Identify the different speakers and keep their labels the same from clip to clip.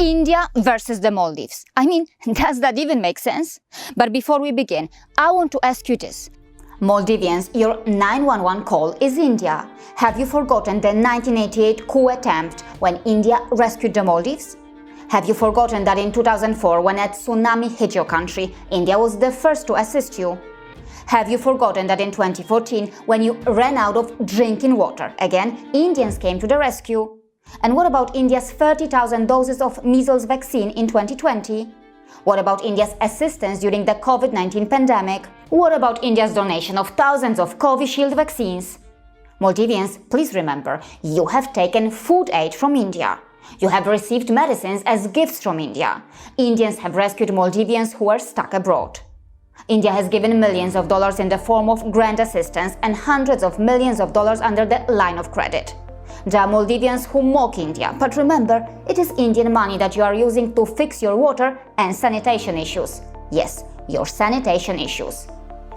Speaker 1: India versus the Maldives. I mean, does that even make sense? But before we begin, I want to ask you this. Maldivians, your 911 call is India. Have you forgotten the 1988 coup attempt when India rescued the Maldives? Have you forgotten that in 2004, when a tsunami hit your country, India was the first to assist you? Have you forgotten that in 2014, when you ran out of drinking water, again, Indians came to the rescue? And what about India's 30,000 doses of measles vaccine in 2020? What about India's assistance during the COVID-19 pandemic? What about India's donation of thousands of Covishield vaccines? Maldivians, please remember, you have taken food aid from India. You have received medicines as gifts from India. Indians have rescued Maldivians who are stuck abroad. India has given millions of dollars in the form of grant assistance and hundreds of millions of dollars under the line of credit. There are Maldivians who mock India, but remember, it is Indian money that you are using to fix your water and sanitation issues. Yes, your sanitation issues.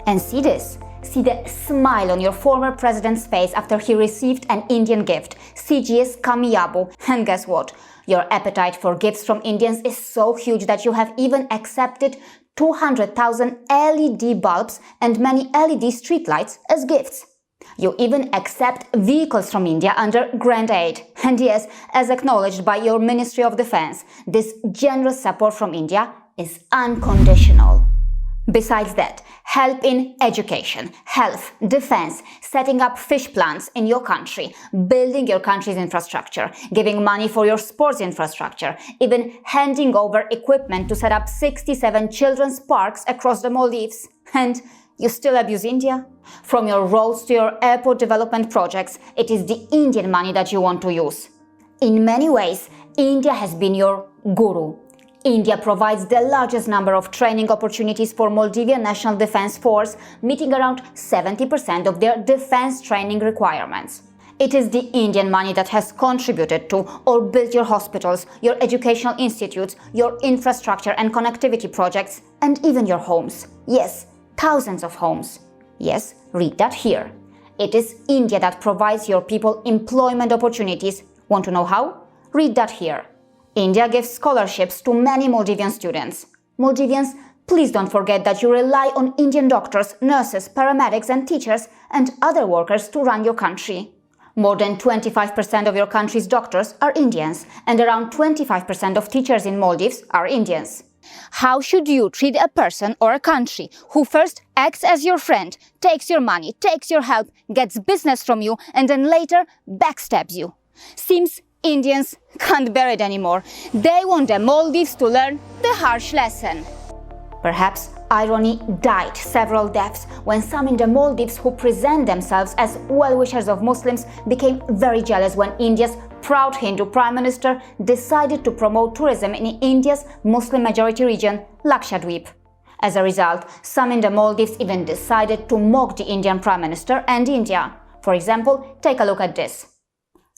Speaker 1: And see this. See the smile on your former president's face after he received an Indian gift, CGS Kamiyabu. And guess what? Your appetite for gifts from Indians is so huge that you have even accepted 200,000 LED bulbs and many LED streetlights as gifts. You even accept vehicles from India under grant aid. And yes, as acknowledged by your Ministry of Defense, this generous support from India is unconditional. Besides that, help in education, health, defense, setting up fish plants in your country, building your country's infrastructure, giving money for your sports infrastructure, even handing over equipment to set up 67 children's parks across the Maldives. And you still abuse India? From your roads to your airport development projects, it is the Indian money that you want to use. In many ways, India has been your guru. India provides the largest number of training opportunities for Maldivian National Defense Force, meeting around 70% of their defense training requirements. It is the Indian money that has contributed to or built your hospitals, your educational institutes, your infrastructure and connectivity projects, and even your homes. Yes, thousands of homes. Yes, read that here. It is India that provides your people employment opportunities. Want to know how? Read that here. India gives scholarships to many Maldivian students. Maldivians, please don't forget that you rely on Indian doctors, nurses, paramedics and teachers and other workers to run your country. More than 25% of your country's doctors are Indians, and around 25% of teachers in Maldives are Indians. How should you treat a person or a country who first acts as your friend, takes your money, takes your help, gets business from you, and then later backstabs you? Seems Indians can't bear it anymore. They want the Maldives to learn the harsh lesson. Perhaps irony died several deaths when some in the Maldives who present themselves as well-wishers of Muslims became very jealous when India's proud Hindu Prime Minister decided to promote tourism in India's Muslim-majority region, Lakshadweep. As a result, some in the Maldives even decided to mock the Indian Prime Minister and India. For example, take a look at this.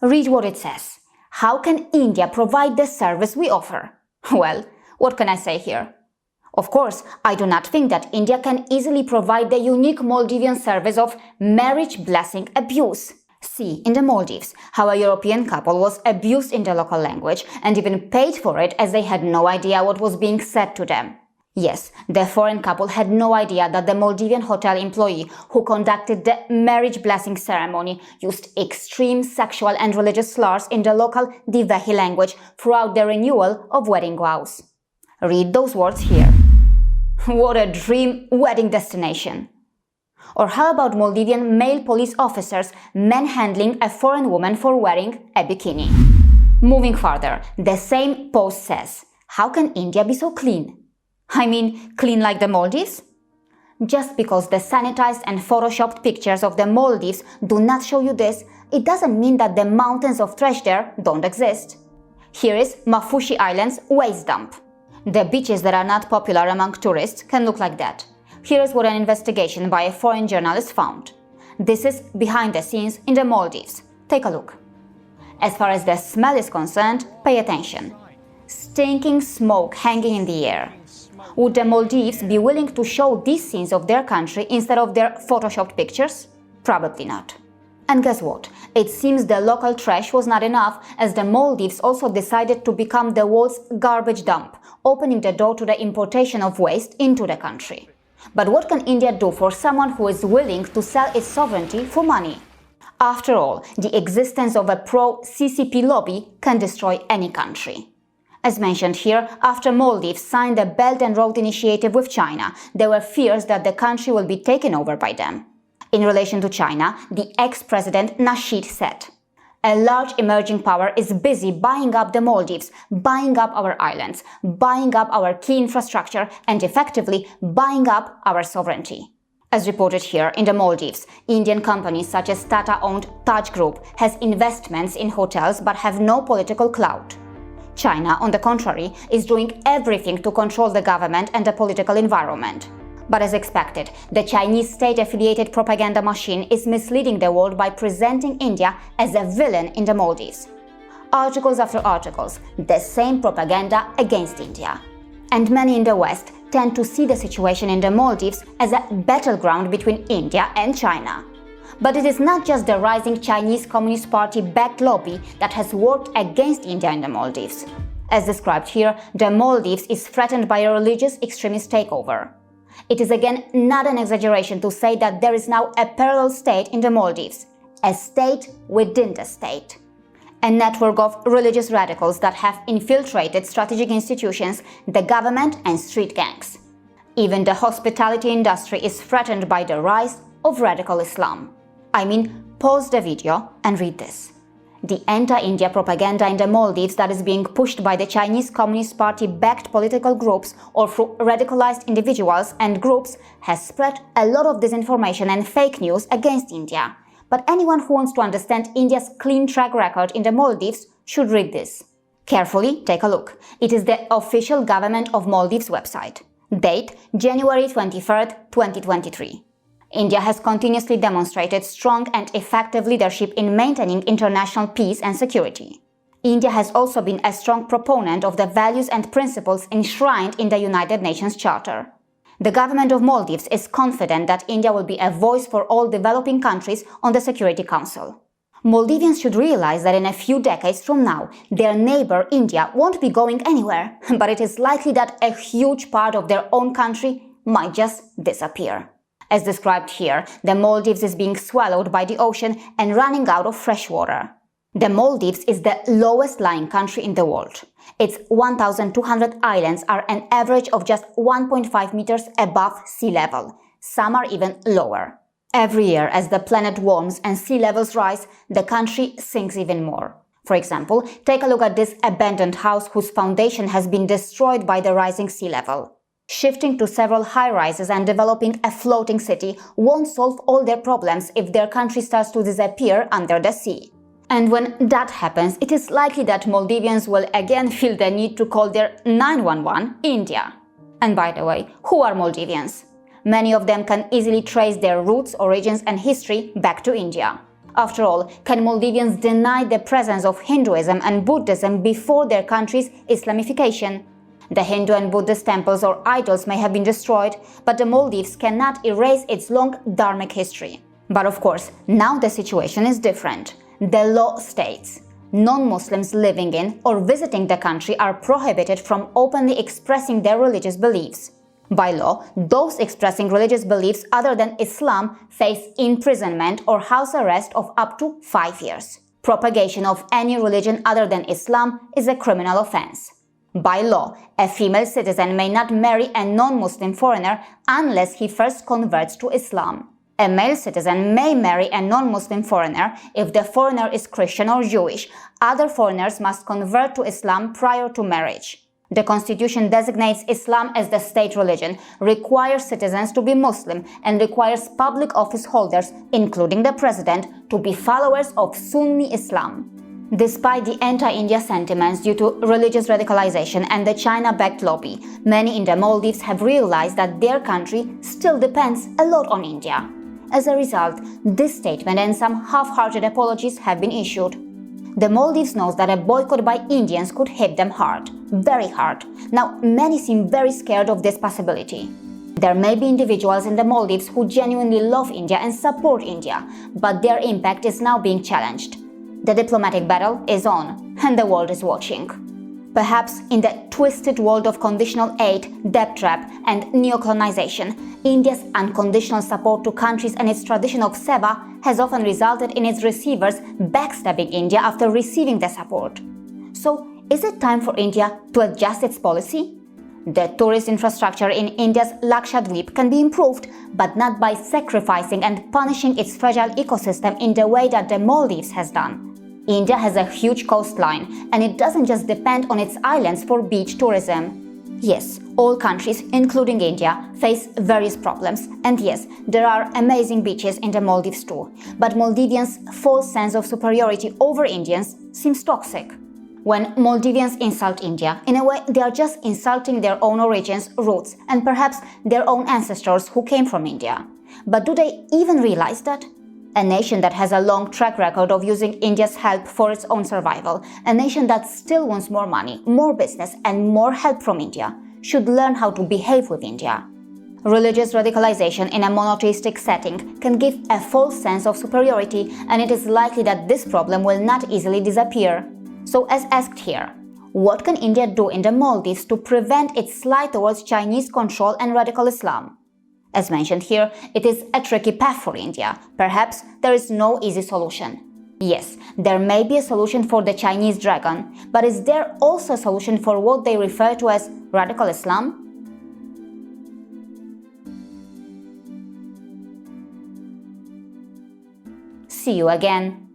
Speaker 1: Read what it says. How can India provide the service we offer? Well, what can I say here? Of course, I do not think that India can easily provide the unique Maldivian service of marriage blessing abuse. See, in the Maldives, how a European couple was abused in the local language and even paid for it as they had no idea what was being said to them. Yes, the foreign couple had no idea that the Maldivian hotel employee who conducted the marriage blessing ceremony used extreme sexual and religious slurs in the local Divehi language throughout the renewal of wedding vows. Read those words here. What a dream wedding destination! Or how about Maldivian male police officers manhandling a foreign woman for wearing a bikini? Moving further, the same post says, how can India be so clean? I mean, clean like the Maldives? Just because the sanitized and photoshopped pictures of the Maldives do not show you this, it doesn't mean that the mountains of trash there don't exist. Here is Mafushi Island's waste dump. The beaches that are not popular among tourists can look like that. Here is what an investigation by a foreign journalist found. This is behind the scenes in the Maldives. Take a look. As far as the smell is concerned, pay attention. Stinking smoke hanging in the air. Would the Maldives be willing to show these scenes of their country instead of their photoshopped pictures? Probably not. And guess what? It seems the local trash was not enough, as the Maldives also decided to become the world's garbage dump, opening the door to the importation of waste into the country. But what can India do for someone who is willing to sell its sovereignty for money? After all, the existence of a pro-CCP lobby can destroy any country. As mentioned here, after Maldives signed the Belt and Road Initiative with China, there were fears that the country will be taken over by them. In relation to China, the ex-president Nasheed said, "A large emerging power is busy buying up the Maldives, buying up our islands, buying up our key infrastructure, and effectively buying up our sovereignty." As reported here, in the Maldives, Indian companies such as Tata-owned Taj Group has investments in hotels but have no political clout. China, on the contrary, is doing everything to control the government and the political environment. But as expected, the Chinese state-affiliated propaganda machine is misleading the world by presenting India as a villain in the Maldives. Articles after articles, the same propaganda against India. And many in the West tend to see the situation in the Maldives as a battleground between India and China. But it is not just the rising Chinese Communist Party-backed lobby that has worked against India in the Maldives. As described here, the Maldives is threatened by a religious extremist takeover. It is again not an exaggeration to say that there is now a parallel state in the Maldives, a state within the state. A network of religious radicals that have infiltrated strategic institutions, the government and street gangs. Even the hospitality industry is threatened by the rise of radical Islam. Pause the video and read this. The anti-India propaganda in the Maldives that is being pushed by the Chinese Communist Party-backed political groups or through radicalized individuals and groups has spread a lot of disinformation and fake news against India. But anyone who wants to understand India's clean track record in the Maldives should read this. Carefully take a look. It is the official Government of Maldives website. Date January 23rd, 2023. India has continuously demonstrated strong and effective leadership in maintaining international peace and security. India has also been a strong proponent of the values and principles enshrined in the United Nations Charter. The government of Maldives is confident that India will be a voice for all developing countries on the Security Council. Maldivians should realize that in a few decades from now, their neighbor India won't be going anywhere, but it is likely that a huge part of their own country might just disappear. As described here, the Maldives is being swallowed by the ocean and running out of fresh water. The Maldives is the lowest lying country in the world. Its 1,200 islands are an average of just 1.5 meters above sea level. Some are even lower. Every year, as the planet warms and sea levels rise, the country sinks even more. For example, take a look at this abandoned house whose foundation has been destroyed by the rising sea level. Shifting to several high-rises and developing a floating city won't solve all their problems if their country starts to disappear under the sea. And when that happens, it is likely that Maldivians will again feel the need to call their 911 India. And by the way, who are Maldivians? Many of them can easily trace their roots, origins and history back to India. After all, can Maldivians deny the presence of Hinduism and Buddhism before their country's Islamification? The Hindu and Buddhist temples or idols may have been destroyed, but the Maldives cannot erase its long dharmic history. But of course, now the situation is different. The law states non-Muslims living in or visiting the country are prohibited from openly expressing their religious beliefs. By law, those expressing religious beliefs other than Islam face imprisonment or house arrest of up to 5 years. Propagation of any religion other than Islam is a criminal offense. By law, a female citizen may not marry a non-Muslim foreigner unless he first converts to Islam. A male citizen may marry a non-Muslim foreigner if the foreigner is Christian or Jewish. Other foreigners must convert to Islam prior to marriage. The Constitution designates Islam as the state religion, requires citizens to be Muslim, and requires public office holders, including the president, to be followers of Sunni Islam. Despite the anti-India sentiments due to religious radicalization and the China-backed lobby, many in the Maldives have realized that their country still depends a lot on India. As a result, this statement and some half-hearted apologies have been issued. The Maldives knows that a boycott by Indians could hit them hard, very hard. Now, many seem very scared of this possibility. There may be individuals in the Maldives who genuinely love India and support India, but their impact is now being challenged. The diplomatic battle is on, and the world is watching. Perhaps in the twisted world of conditional aid, debt trap, and neocolonization, India's unconditional support to countries and its tradition of seva has often resulted in its receivers backstabbing India after receiving the support. So, is it time for India to adjust its policy? The tourist infrastructure in India's Lakshadweep can be improved, but not by sacrificing and punishing its fragile ecosystem in the way that the Maldives has done. India has a huge coastline, and it doesn't just depend on its islands for beach tourism. Yes, all countries, including India, face various problems, and yes, there are amazing beaches in the Maldives too. But Maldivians' false sense of superiority over Indians seems toxic. When Maldivians insult India, in a way they are just insulting their own origins, roots, and perhaps their own ancestors who came from India. But do they even realize that? A nation that has a long track record of using India's help for its own survival, a nation that still wants more money, more business, and more help from India, should learn how to behave with India. Religious radicalization in a monotheistic setting can give a false sense of superiority, and it is likely that this problem will not easily disappear. So, as asked here, what can India do in the Maldives to prevent its slide towards Chinese control and radical Islam? As mentioned here, it is a tricky path for India. Perhaps there is no easy solution. Yes, there may be a solution for the Chinese dragon, but is there also a solution for what they refer to as radical Islam? See you again.